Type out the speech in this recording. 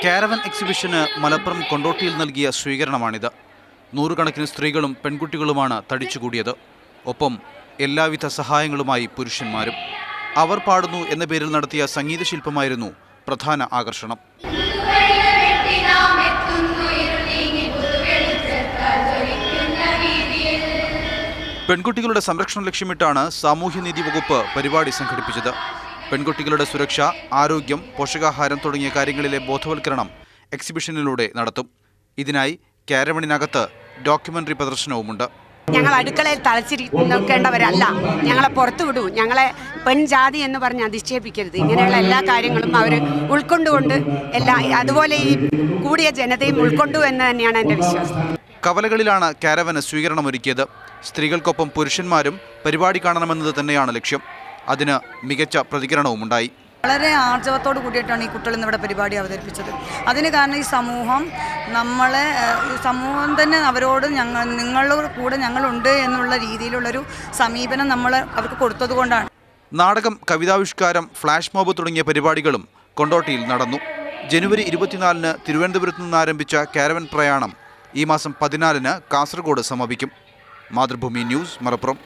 Caravan എക്സിബിഷന് മലപ്പുറം കൊണ്ടോട്ടിയിൽ നൽകിയ സ്വീകരണമാണിത്. നൂറുകണക്കിന് സ്ത്രീകളും പെൺകുട്ടികളുമാണ് തടിച്ചുകൂടിയത്. ഒപ്പം എല്ലാവിധ സഹായങ്ങളുമായി പുരുഷന്മാരും. അവർ പാടുന്നു എന്ന പേരിൽ നടത്തിയ സംഗീത ശില്പമായിരുന്നു പ്രധാന ആകർഷണം. പെൺകുട്ടികളുടെ സംരക്ഷണം ലക്ഷ്യമിട്ടാണ് സാമൂഹ്യനീതി വകുപ്പ് പരിപാടി സംഘടിപ്പിച്ചത്. പെൺകുട്ടികളുടെ സുരക്ഷ, ആരോഗ്യം, പോഷകാഹാരം തുടങ്ങിയ കാര്യങ്ങളിലെ ബോധവൽക്കരണം എക്സിബിഷനിലൂടെ നടത്തും. ഇതിനായി കാരവണിനകത്ത് ഡോക്യുമെന്ററി പ്രദർശനവുമുണ്ട്. ഞങ്ങൾ അടുക്കളയിൽ തളച്ചിരിക്കേണ്ടവരല്ല, ഞങ്ങളെ പുറത്തു വിടൂ, ഞങ്ങളെ പെൺജാതി എന്ന് പറഞ്ഞ് അധിക്ഷേപിക്കരുത്. ഇങ്ങനെയുള്ള എല്ലാ കാര്യങ്ങളും അവർ ഉൾക്കൊണ്ടുകൊണ്ട് അതുപോലെ ഈ കൂടിയ ജനതയും ഉൾക്കൊണ്ടു എന്ന് തന്നെയാണ് എൻ്റെ വിശ്വാസം. കവലകളിലാണ് കാരവന് സ്വീകരണമൊരുക്കിയത്. സ്ത്രീകൾക്കൊപ്പം പുരുഷന്മാരും പരിപാടി കാണണമെന്നത് തന്നെയാണ് ലക്ഷ്യം. അതിന് മികച്ച പ്രതികരണവുമുണ്ടായി. വളരെ ആർജവത്തോട് കൂടിയിട്ടാണ് ഈ കുട്ടികൾ ഇന്നിവിടെ പരിപാടി അവതരിപ്പിച്ചത്. അതിന് കാരണം ഈ സമൂഹം തന്നെ അവരോട് നിങ്ങളുടെ കൂടെ ഞങ്ങളുണ്ട് എന്നുള്ള രീതിയിലുള്ളൊരു സമീപനം അവർക്ക് കൊടുത്തതുകൊണ്ടാണ്. നാടകം, കവിതാവിഷ്കാരം, ഫ്ലാഷ് മോബ് തുടങ്ങിയ പരിപാടികളും കൊണ്ടോട്ടിയിൽ നടന്നു. ജനുവരി 24-ന് തിരുവനന്തപുരത്ത് നിന്ന് ആരംഭിച്ച കാരവൻ പ്രയാണം ഈ മാസം 14-ന് കാസർഗോഡ് സമാപിക്കും. മാതൃഭൂമി ന്യൂസ്, മലപ്പുറം.